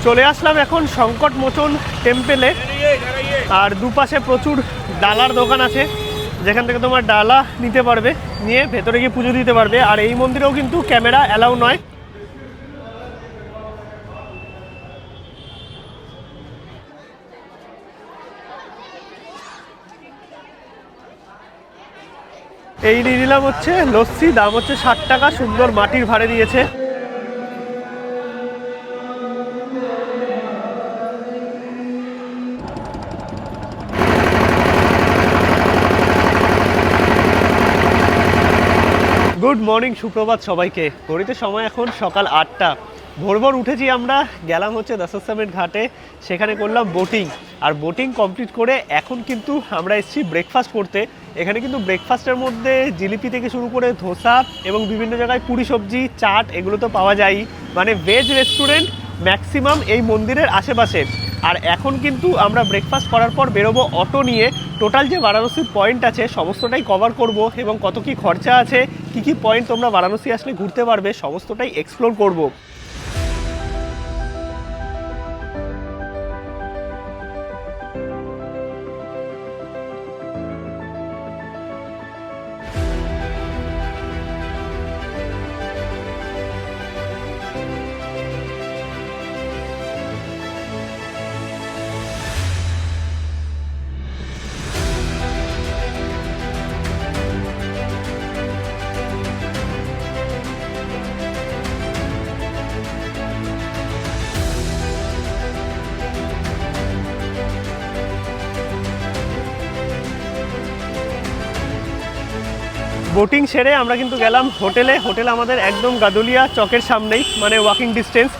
চলে আসলাম এখন সংকট মোচন টেম্পেলে। আর দুপাশে প্রচুর ডালার দোকান আছে, যেখান থেকে তোমার ডালা নিতে পারবে, নিয়ে ভেতরে গিয়ে পুজো দিতে পারবে। আর এই মন্দিরেও কিন্তু ক্যামেরা অ্যালাউ নয়। এই নিয়ে নিলাম হচ্ছে লস্যি, দাম হচ্ছে 60 টাকা, সুন্দর মাটির ভাড়ে দিয়েছে। গুড মর্নিং, সুপ্রভাত সবাইকে। ঘড়িতে সময় এখন সকাল 8টা। ভোর ভোর উঠেছি আমরা, গেলাম হচ্ছে দশাশ্রমের ঘাটে, সেখানে করলাম বোটিং। আর বোটিং কমপ্লিট করে এখন কিন্তু আমরা এসেছি ব্রেকফাস্ট করতে। এখানে কিন্তু ব্রেকফাস্টের মধ্যে জিলিপি থেকে শুরু করে ধোসা এবং বিভিন্ন জায়গায় পুরি সবজি, চাট, এগুলো তো পাওয়া যায়ই। মানে ভেজ রেস্টুরেন্ট ম্যাক্সিমাম এই মন্দিরের আশেপাশে। আর এখন কিন্তু আমরা ব্রেকফাস্ট করার পর বেরোবো অটো নিয়ে। টোটাল যে বারাণসীর পয়েন্ট আছে সমস্তটাই কভার করব, এবং কত কি খরচা আছে, কি কি পয়েন্ট তোমরা বারাণসী আসলে ঘুরতে পারবে, সমস্তটাই এক্সপ্লোর করব। বোটিং সেরে আমরা কিন্তু গেলাম হোটেলে। হোটেল আমাদের একদম গাদুলিয়া চকের সামনেই, মানে ওয়াকিং ডিস্টেন্স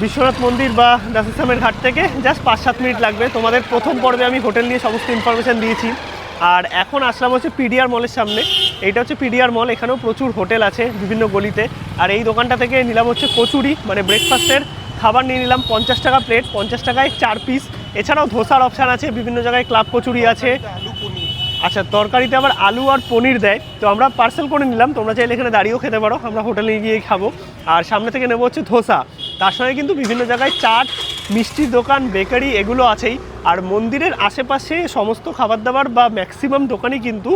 বিশ্বনাথ মন্দির বা দশাশ্রমের ঘাট থেকে জাস্ট 5-7 মিনিট লাগবে। তোমাদের প্রথম পর্বে আমি হোটেল নিয়ে সমস্ত ইনফরমেশান দিয়েছি। আর এখন আসলাম হচ্ছে পিডিআর মলের সামনে। এইটা হচ্ছে পিডিআর মল, এখানেও প্রচুর হোটেল আছে বিভিন্ন গলিতে। আর এই দোকানটা থেকে নিলাম হচ্ছে কচুরি, মানে ব্রেকফাস্টের খাবার নিয়ে নিলাম 50 টাকা প্লেট, 50 টাকায় 4 পিস। এছাড়াও ধোসার অপশান আছে, বিভিন্ন জায়গায় ক্লাব কচুরি আছে। আচ্ছা, তরকারিতে আবার আলু আর পনির দেয়, তো আমরা পার্সেল করে নিলাম। তোমরা চাইলে এখানে দাঁড়িয়েও খেতে পারো, আমরা হোটেলে গিয়ে খাবো। আর সামনে থেকে নেবো হচ্ছে ধোসা, তার সঙ্গে কিন্তু বিভিন্ন জায়গায় চাট, মিষ্টির দোকান, বেকারি, এগুলো আছেই। আর মন্দিরের আশেপাশে সমস্ত খাবার দাবার বা ম্যাক্সিমাম দোকানই কিন্তু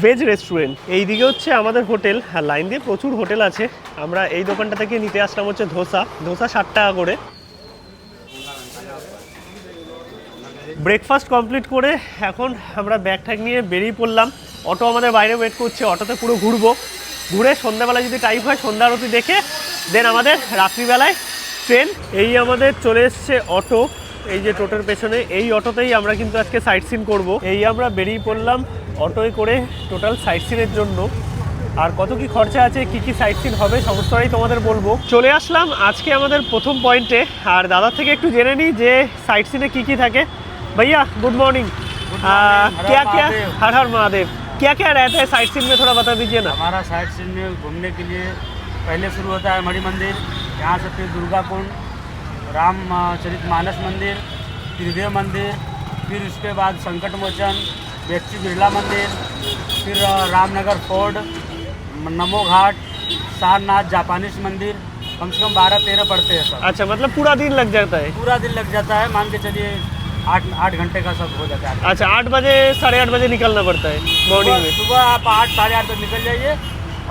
ভেজ রেস্টুরেন্ট। এইদিকে হচ্ছে আমাদের হোটেল, আর লাইন দিয়ে প্রচুর হোটেল আছে। আমরা এই দোকানটা থেকে নিতে আসলাম হচ্ছে ধোসা 60 টাকা করে। ব্রেকফাস্ট কমপ্লিট করে এখন আমরা ব্যাগ ট্যাগ নিয়ে বেরিয়ে পড়লাম। অটো আমাদের বাইরে ওয়েট করছে, অটোতে পুরো ঘুরবো। ঘুরে সন্ধ্যাবেলায় যদি টাইম হয় সন্ধ্যা আরতি দেখে দেন আমাদের রাত্রিবেলায় ট্রেন। এই আমাদের চলে এসছে অটো, এই যে টোটোর পেছনে, এই অটোতেই আমরা কিন্তু আজকে সাইট সিন করবো। এই আমরা বেরিয়ে পড়লাম অটোয় করে টোটাল সাইট সিনের জন্য। আর কত কি খরচা আছে, কি কি সাইট সিন হবে, সমস্তটাই তোমাদের বলবো। চলে আসলাম আজকে আমাদের প্রথম পয়েন্টে। আর দাদার থেকে একটু জেনে নিই যে সাইট সিনে কী কী থাকে। भैया गुड मॉर्निंग, क्या क्या, हर हर महादेव, क्या क्या रहता है साइट सीन में, थोड़ा बता दीजिए ना। हमारा साइट सीन में घूमने के लिए पहले शुरू होता है मणि मंदिर, यहाँ से फिर दुर्गा कुंड, रामचरितमानस मंदिर, त्रिदेव मंदिर, फिर उसके बाद संकट मोचन, व्यक्ति बिरला मंदिर, फिर रामनगर फोर्ट, नमो घाट, सारनाथ जापानीज मंदिर। कम से कम 12-13 पड़ते हैं सब। अच्छा, मतलब पूरा दिन लग जाता है? पूरा दिन लग जाता है, मान के चलिए 8 घंटे का सब हो जाता है। अच्छा, 8 बजे 8:30 बजे निकलना पड़ता है मॉर्निंग में? सुबह आप 8-8:30 तक निकल जाइए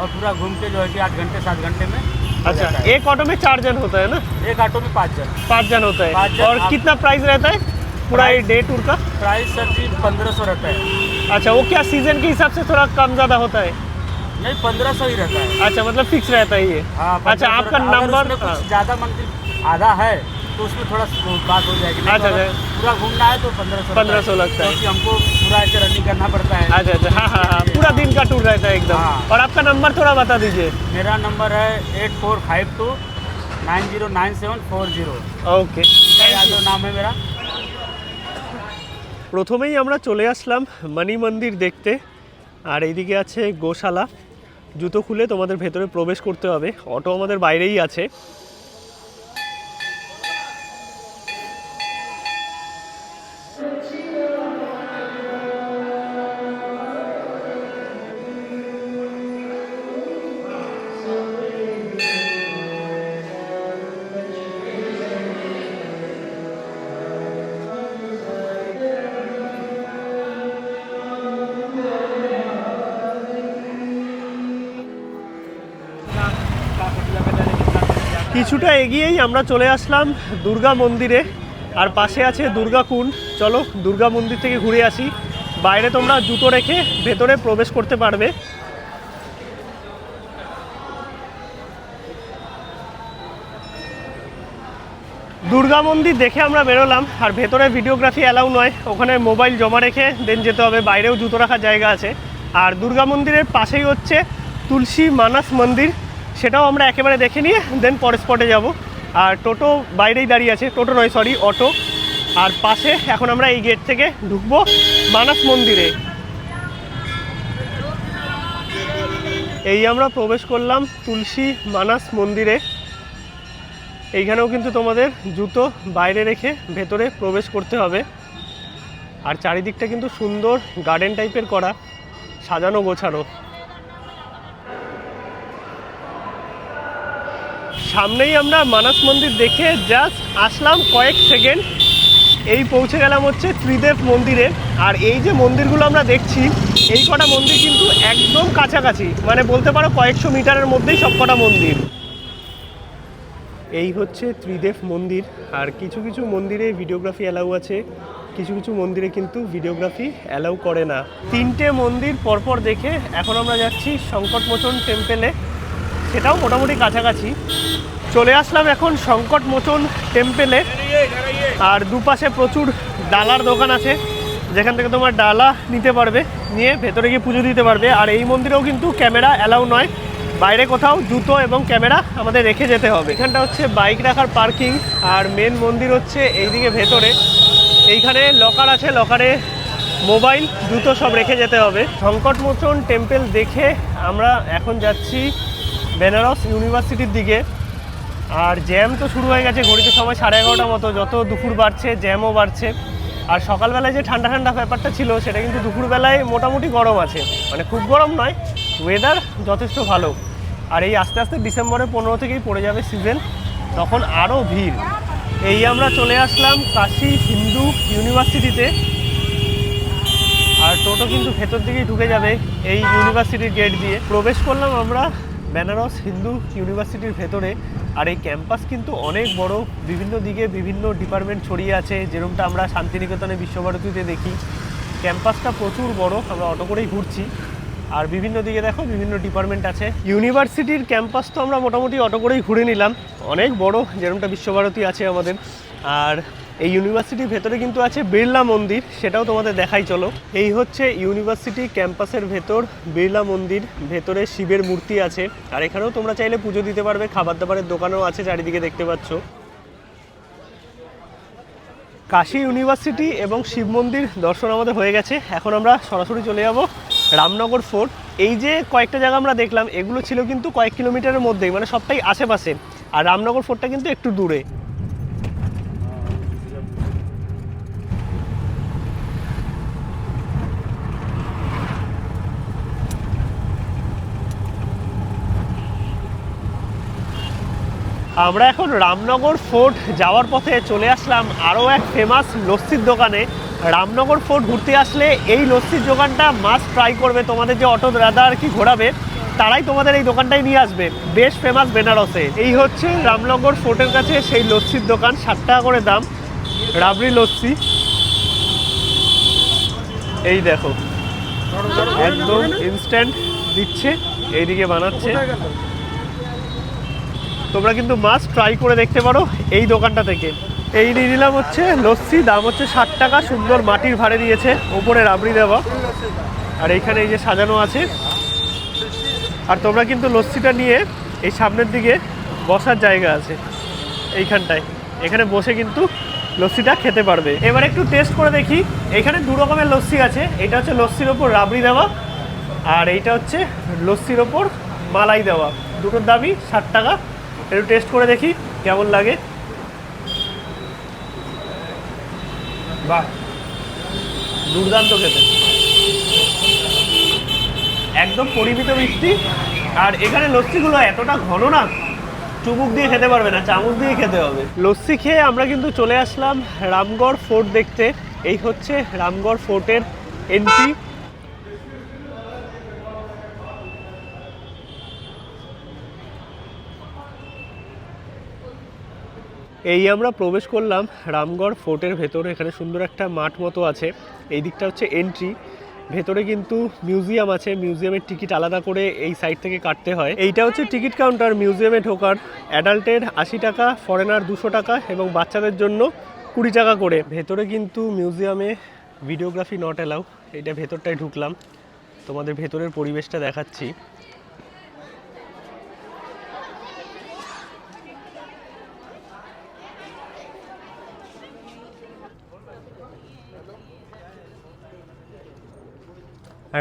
और पूरा घूम के जो है कि 8 घंटे 7 घंटे में। अच्छा, एक ऑटो में 4 जन होता है ना? एक ऑटो में 5 जन। 5 जन होता है। 5 जन। और कितना प्राइस रहता है पूरा डे टूर का? प्राइस सर जी 1500 रहता है। अच्छा, वो क्या सीजन के हिसाब से थोड़ा कम ज़्यादा होता है? नहीं, 1500 ही रहता है। अच्छा, मतलब फिक्स रहता है ये? हाँ। अच्छा, आपका नंबर? कुछ ज़्यादा मंदिर आधा है तो उसमें थोड़ा बात हो जाएगी। अच्छा, पूरा घूमना है तो 1500 लगता है, क्योंकि हमको पूरा ऐसे रनिंग करना पड़ता है। अच्छा अच्छा, हाँ हाँ हाँ, पूरा दिन का टूर रहता है एकदम। हाँ। और आपका नंबर थोड़ा बता दीजिए। मेरा नंबर है 8452909740। ओके, यादव नाम है मेरा। প্রথমেই আমরা চলে আসলাম মানি মন্দির দেখতে। আর এইদিকে আছে গোশালা। জুতো খুলে তোমাদের ভেতরে প্রবেশ করতে হবে। অটো আমাদের বাইরেই আছে। কিছুটা এগিয়েই আমরা চলে আসলাম দুর্গা মন্দিরে, আর পাশে আছে দুর্গা কুণ্ড। চলো দুর্গা মন্দির থেকে ঘুরে আসি। বাইরে তোমরা জুতো রেখে ভেতরে প্রবেশ করতে পারবে। দুর্গা মন্দির দেখে আমরা বেরোলাম, আর ভেতরে ভিডিওগ্রাফি অ্যালাউ নয়, ওখানে মোবাইল জমা রেখে দেন যেতে হবে। বাইরেও জুতো রাখার জায়গা আছে। আর দুর্গা মন্দিরের পাশেই হচ্ছে তুলসী মানস মন্দির, সেটাও আমরা একেবারে দেখে নিয়ে দেন পরের স্পটে যাব। আর টোটো বাইরেই দাঁড়িয়ে আছে, টোটো নয় সরি অটো। আর পাশে এখন আমরা এই গেট থেকে ঢুকবো মানস মন্দিরে। এই আমরা প্রবেশ করলাম তুলসী মানস মন্দিরে। এইখানেও কিন্তু তোমাদের জুতো বাইরে রেখে ভেতরে প্রবেশ করতে হবে। আর চারিদিকটা কিন্তু সুন্দর গার্ডেন টাইপের করা, সাজানো গোছানো। সামনেই আমরা মানস মন্দির দেখে জাস্ট আসলাম কয়েক সেকেন্ড, এই পৌঁছে গেলাম হচ্ছে ত্রিদেব মন্দিরে। আর এই যে মন্দিরগুলো আমরা দেখছি, এই কটা মন্দির কিন্তু একদম কাছাকাছি, মানে বলতে পারো কয়েকশো মিটারের মধ্যেই সব কটা মন্দির। এই হচ্ছে ত্রিদেব মন্দির। আর কিছু কিছু মন্দিরে ভিডিওগ্রাফি অ্যালাউ আছে, কিছু কিছু মন্দিরে কিন্তু ভিডিওগ্রাফি অ্যালাউ করে না। তিনটে মন্দির পরপর দেখে এখন আমরা যাচ্ছি সংকটমোচন টেম্পেলে, সেটাও মোটামুটি কাছাকাছি। চলে আসলাম এখন সংকটমোচন টেম্পেলে। আর দুপাশে প্রচুর ডালার দোকান আছে, যেখান থেকে তোমার ডালা নিতে পারবে, নিয়ে ভেতরে গিয়ে পুজো দিতে পারবে। আর এই মন্দিরেও কিন্তু ক্যামেরা অ্যালাউ নয়, বাইরে কোথাও জুতো এবং ক্যামেরা আমাদের রেখে যেতে হবে। এখানটা হচ্ছে বাইক রাখার পার্কিং। আর মেন মন্দির হচ্ছে এইদিকে ভেতরে, এইখানে লকার আছে, লকারে মোবাইল জুতো সব রেখে যেতে হবে। সংকটমোচন টেম্পল দেখে আমরা এখন যাচ্ছি বেনারস ইউনিভার্সিটির দিকে। আর জ্যাম তো শুরু হয়ে গেছে, ঘড়িতে সময় 11:30 মতো। যত দুপুর বাড়ছে জ্যামও বাড়ছে। আর সকালবেলায় যে ঠান্ডা ঠান্ডা ব্যাপারটা ছিল, সেটা কিন্তু দুপুরবেলায় মোটামুটি গরম আছে, মানে খুব গরম নয়, ওয়েদার যথেষ্ট ভালো। আর এই আস্তে আস্তে ডিসেম্বরের 15 থেকেই পড়ে যাবে সিজন, তখন আরও ভিড়। এই আমরা চলে আসলাম কাশী হিন্দু ইউনিভার্সিটিতে। আর টোটো কিন্তু ভেতর দিকেই ঢুকে যাবে এই ইউনিভার্সিটির গেট দিয়ে। প্রবেশ করলাম আমরা বেনারস হিন্দু ইউনিভার্সিটির ভেতরে। আর এই ক্যাম্পাস কিন্তু অনেক বড়, বিভিন্ন দিকে বিভিন্ন ডিপার্টমেন্ট ছড়িয়ে আছে, যেরকমটা আমরা শান্তিনিকেতনে বিশ্বভারতীতে দেখি। ক্যাম্পাসটা প্রচুর বড়, আমরা অটো করেই ঘুরছি। আর বিভিন্ন দিকে দেখো বিভিন্ন ডিপার্টমেন্ট আছে। ইউনিভার্সিটির ক্যাম্পাস তো আমরা মোটামুটি অটো করেই ঘুরে নিলাম, অনেক বড়, যেরকমটা বিশ্বভারতী আছে আমাদের। আর এই ইউনিভার্সিটির ভেতরে কিন্তু আছে বিড়লা মন্দির, সেটাও তোমাদের দেখাই চলো। এই হচ্ছে ইউনিভার্সিটি ক্যাম্পাসের ভেতর বিড়লা মন্দির, ভেতরে শিবের মূর্তি আছে। আর এখানেও তোমরা চাইলে পুজো দিতে পারবে, খাবার দাবারের দোকানও আছে চারিদিকে দেখতে পাচ্ছ। কাশী ইউনিভার্সিটি এবং শিব মন্দির দর্শন আমাদের হয়ে গেছে। এখন আমরা সরাসরি চলে যাব রামনগর ফোর্ট। এই যে কয়েকটা জায়গা আমরা দেখলাম, এগুলো ছিল কিন্তু কয়েক কিলোমিটারের মধ্যেই, মানে সবটাই আশেপাশে। আর রামনগর ফোর্টটা কিন্তু একটু দূরে। আমরা এখন রামনগর ফোর্ট যাওয়ার পথে চলে আসলাম আরও এক ফেমাস লস্যির দোকানে। রামনগর ফোর্ট ঘুরতে আসলে এই লস্যির দোকানটা মাস্ট ট্রাই করবে। তোমাদের যে অটো দাদা আর কি ঘোরাবে, তারাই তোমাদের এই দোকানটাই নিয়ে আসবে, বেশ ফেমাস বেনারসে। এই হচ্ছে রামনগর ফোর্টের কাছে সেই লস্যির দোকান, 60 টাকা করে দাম রাবড়ি লস্যি। এই দেখো একদম ইনস্ট্যান্ট দিচ্ছে, এইদিকে বানাচ্ছে। তোমরা কিন্তু মাস্ট ট্রাই করে দেখতে পারো এই দোকানটা থেকে। এই নিয়ে নিলাম হচ্ছে লস্যি, দাম হচ্ছে 60 টাকা। সুন্দর মাটির ভাড়ে দিয়েছে, ওপরে রাবড়ি দেওয়া। আর এইখানে এই যে সাজানো আছে। আর তোমরা কিন্তু লস্যিটা নিয়ে এই সামনের দিকে বসার জায়গা আছে এইখানটায়, এখানে বসে কিন্তু লস্যিটা খেতে পারবে। এবার একটু টেস্ট করে দেখি। এখানে দু রকমের লস্যি আছে, এটা হচ্ছে লস্যির ওপর রাবড়ি দেওয়া, আর এইটা হচ্ছে লস্যির ওপর মালাই দেওয়া। দুটোর দামই 60 টাকা। একটু টেস্ট করে দেখি কেমন লাগে। বাহ, দুর্দান্ত খেতে, একদম পরিমিত মিষ্টি। আর এখানে লস্যিগুলো এতটা ঘন না, চুমুক দিয়ে খেতে পারবে না, চামচ দিয়ে খেতে হবে। লস্যি খেয়ে আমরা কিন্তু চলে আসলাম রামগড় ফোর্ট দেখতে। এই হচ্ছে রামগড় ফোর্টের এন্ট্রি। এই আমরা প্রবেশ করলাম রামগড় ফোর্টের ভেতরে। এখানে সুন্দর একটা মাঠ মতো আছে, এই দিকটা হচ্ছে এন্ট্রি। ভেতরে কিন্তু মিউজিয়াম আছে, মিউজিয়ামের টিকিট আলাদা করে এই সাইড থেকে কাটতে হয়। এইটা হচ্ছে টিকিট কাউন্টার মিউজিয়ামে ঢোকার। অ্যাডাল্টের 80 টাকা, ফরেনার 200 টাকা এবং বাচ্চাদের জন্য 20 টাকা করে। ভেতরে কিন্তু মিউজিয়ামে ভিডিওগ্রাফি নট অ্যালাউ। এটা ভেতরটায় ঢুকলাম, তোমাদের ভেতরের পরিবেশটা দেখাচ্ছি।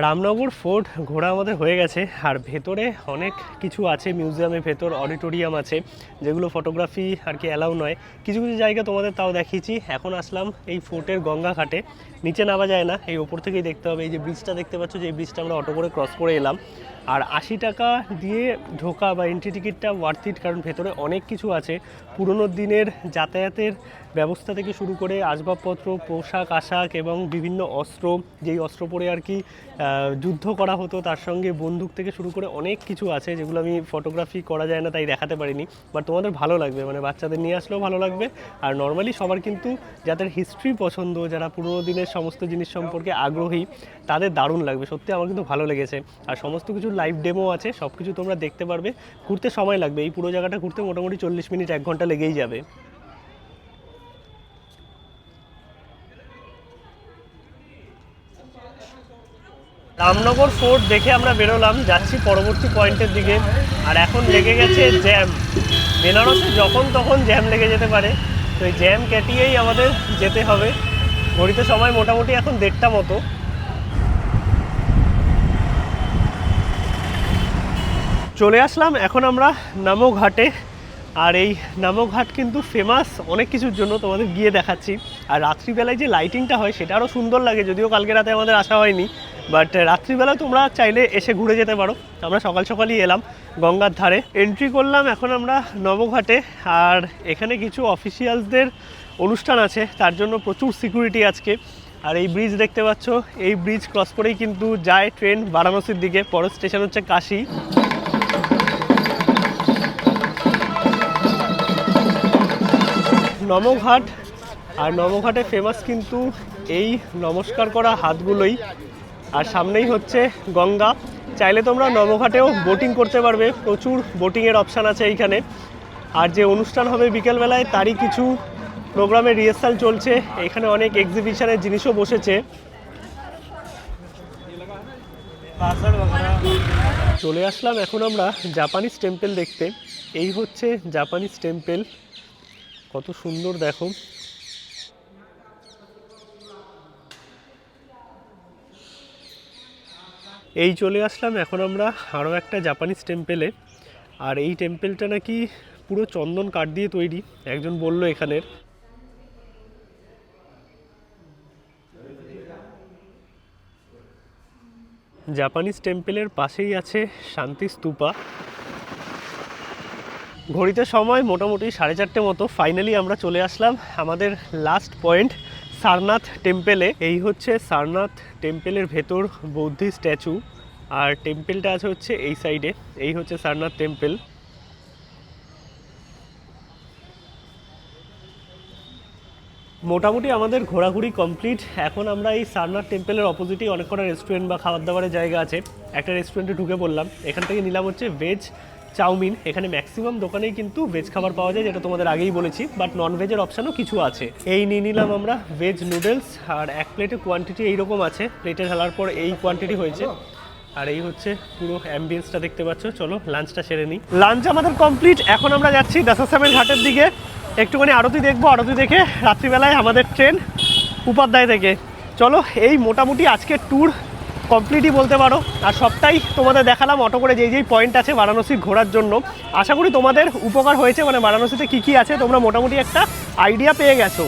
রামনগর ফোর্ট ঘোরা আমাদের হয়ে গেছে, আর ভেতরে অনেক কিছু আছে মিউজিয়ামের ভেতর। অডিটোরিয়াম আছে যেগুলো ফটোগ্রাফি আর কি অ্যালাউ নয়। কিছু কিছু জায়গা তোমাদের তাও দেখিয়েছি। এখন আসলাম এই ফোর্টের গঙ্গা ঘাটে। নিচে নামা যায় না, এই ওপর থেকেই দেখতে হবে। এই যে ব্রিজটা দেখতে পাচ্ছ, যে এই ব্রিজটা আমরা অটো করে ক্রস করে এলাম। আর 80 টাকা দিয়ে ঢোকা বা এন্ট্রি টিকিটটা ওয়ার্থ ইট, কারণ ভেতরে অনেক কিছু আছে। পুরোনো দিনের যাতায়াতের ব্যবস্থা থেকে শুরু করে আসবাবপত্র, পোশাক আশাক এবং বিভিন্ন অস্ত্র, যেই অস্ত্র পরে আর কি যুদ্ধ করা হতো, তার সঙ্গে বন্দুক থেকে শুরু করে অনেক কিছু আছে, যেগুলো আমি ফটোগ্রাফি করা যায় না তাই দেখাতে পারিনি। বাট তোমাদের ভালো লাগবে, মানে বাচ্চাদের নিয়ে আসলেও ভালো লাগবে। আর নর্মালি সবার কিন্তু যাদের হিস্ট্রি পছন্দ, যারা পুরোনো দিনের সমস্ত জিনিস সম্পর্কে আগ্রহী, তাদের দারুণ লাগবে। সত্যি আমার কিন্তু ভালো লেগেছে। আর সমস্ত কিছু লাইভ ডেমো আছে, সব কিছু তোমরা দেখতে পারবে। ঘুরতে সময় লাগবে, এই পুরো জায়গাটা ঘুরতে মোটামুটি 40 মিনিট 1 ঘন্টা লেগেই যাবে। রামনগর ফোর্ট দেখে আমরা বেরোলাম, যাচ্ছি পরবর্তী পয়েন্টের দিকে। আর এখন লেগে গেছে জ্যাম। বেনারসে যখন তখন জ্যাম লেগে যেতে পারে, তো এই জ্যাম কাটিয়েই আমাদের যেতে হবে। ঘড়িতে সময় মোটামুটি এখন 1:30 মতো। চলে আসলাম এখন আমরা নামো ঘাটে। আর এই নামো ঘাট কিন্তু ফেমাস অনেক কিছুর জন্য, তোমাদের গিয়ে দেখাচ্ছি। আর রাত্রিবেলায় যে লাইটিংটা হয় সেটা আরও সুন্দর লাগে, যদিও কালকে রাতে আমাদের আসা হয়নি। বাট রাত্রিবেলা তোমরা চাইলে এসে ঘুরে যেতে পারো। আমরা সকাল সকালই এলাম গঙ্গার ধারে, এন্ট্রি করলাম এখন আমরা নবঘাটে। আর এখানে কিছু অফিসিয়ালসদের অনুষ্ঠান আছে, তার জন্য প্রচুর সিকিউরিটি আজকে। আর এই ব্রিজ দেখতে পাচ্ছ, এই ব্রিজ ক্রস করেই কিন্তু যায় ট্রেন বারাণসীর দিকে। পরের স্টেশন হচ্ছে কাশী। নমঘাট, আর নমঘাটে ফেমাস কিন্তু এই নমস্কার করা হাতগুলোই। আর সামনেই হচ্ছে গঙ্গা। চাইলে তোমরা নমঘাটেও বোটিং করতে পারবে, প্রচুর বোটিংয়ের অপশান আছে এইখানে। আর যে অনুষ্ঠান হবে বিকেলবেলায়, তারই কিছু প্রোগ্রামের রিহার্সাল চলছে। এখানে অনেক এক্সিবিশনের জিনিসও বসেছে। চলে আসলাম এখন আমরা জাপানিজ টেম্পল দেখতে। এই হচ্ছে জাপানিজ টেম্পল, কত সুন্দর দেখো। এই চলে আসলাম এখন আমরা আরও একটা জাপানিজ টেম্পলে। আর এই টেম্পলটা নাকি পুরো চন্দন কাঠ দিয়ে তৈরি, একজন বলল এখানের। জাপানিজ টেম্পলের পাশেই আছে শান্তি স্তূপা। ঘড়িতে সময় মোটামুটি 4:30 মতো। ফাইনালি আমরা চলে আসলাম আমাদের লাস্ট পয়েন্ট, সারনাথ টেম্পলে। এই হচ্ছে সারনাথ টেম্পলের ভেতর বৌদ্ধি স্ট্যাচু। আর টেম্পলটা আছে হচ্ছে এই সাইডে। এই হচ্ছে সারনাথ টেম্পল। মোটামুটি আমাদের ঘোরাঘুরি কমপ্লিট। এখন আমরা এই সারনাথ টেম্পলের অপোজিটেই অনেক কটা রেস্টুরেন্ট বা খাবার দাবারের জায়গা আছে। একটা রেস্টুরেন্টে ঢুকে পড়লাম, এখান থেকে নিলাম হচ্ছে ভেজ চাউমিন। এখানে ম্যাক্সিমাম দোকানেই কিন্তু ভেজ খাবার পাওয়া যায়, যেটা তোমাদের আগেই বলেছি। বাট নন ভেজের অপশানও কিছু আছে। এই নিয়ে নিলাম আমরা ভেজ নুডলস। আর এক প্লেটের কোয়ান্টিটি এইরকম আছে, প্লেটে ঢালার পর এই কোয়ান্টিটি হয়েছে। আর এই হচ্ছে পুরো অ্যাম্বিয়েন্সটা দেখতে পাচ্ছ। চলো লাঞ্চটা সেরে নিই। লাঞ্চ আমাদের কমপ্লিট। এখন আমরা যাচ্ছি দাসাসামের ঘাটের দিকে, একটুখানি আরতি দেখবো। আরতি দেখে রাত্রিবেলায় আমাদের ট্রেন উপাধ্যায় থেকে। চলো, এই মোটামুটি আজকের ট্যুর কমপ্লিটই বলতে পারো। আর সবটাই তোমাদের দেখালাম অটো করে, যেই পয়েন্ট আছে বারাণসী ঘোরার জন্য। আশা করি তোমাদের উপকার হয়েছে, মানে বারাণসীতে কী কী আছে তোমরা মোটামুটি একটা আইডিয়া পেয়ে গেছো।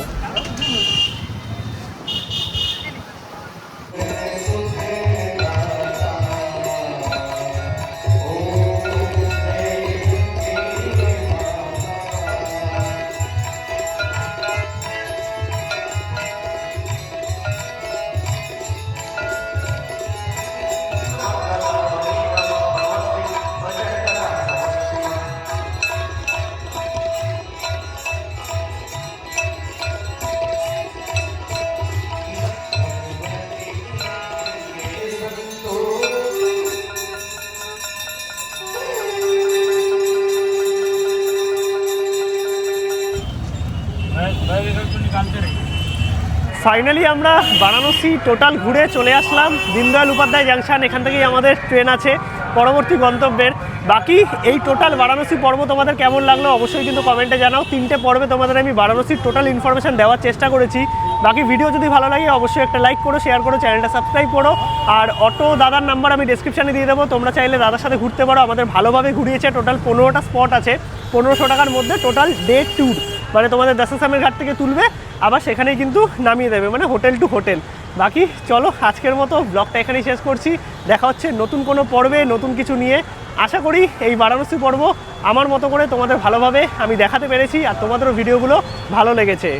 ফাইনালি আমরা বারাণসী টোটাল ঘুরে চলে আসলাম দীনদয়াল উপাধ্যায় জাংশন। এখান থেকেই আমাদের ট্রেন আছে পরবর্তী গন্তব্যের। বাকি এই টোটাল বারাণসী পর্ব তোমাদের কেমন লাগলো অবশ্যই কিন্তু কমেন্টে জানাও। 3টে পর্বে তোমাদের আমি বারাণসীর টোটাল ইনফরমেশন দেওয়ার চেষ্টা করেছি। বাকি ভিডিও যদি ভালো লাগে অবশ্যই একটা লাইক করো, শেয়ার করো, চ্যানেলটা সাবস্ক্রাইব করো। আর অটো দাদার নাম্বার আমি ডেসক্রিপশানে দিয়ে দেবো, তোমরা চাইলে দাদার সাথে ঘুরতে পারো। আমাদের ভালোভাবে ঘুরিয়েছে, টোটাল 15টা স্পট আছে, 1500 টাকার মধ্যে টোটাল ডে ট্যুর। মানে তোমাদের দাসাসামের ঘাট থেকে তুলবে, আবার সেখানেই কিন্তু নামিয়ে দেবে, মানে হোটেল টু হোটেল। বাকি চলো আজকের মতো ব্লগটা এখানেই শেষ করছি। দেখা হচ্ছে নতুন কোনো পর্বে নতুন কিছু নিয়ে। আশা করি এই বারাণসী পর্ব আমার মতো করে তোমাদের ভালোভাবে আমি দেখাতে পেরেছি আর তোমাদেরও ভিডিওগুলো ভালো লেগেছে।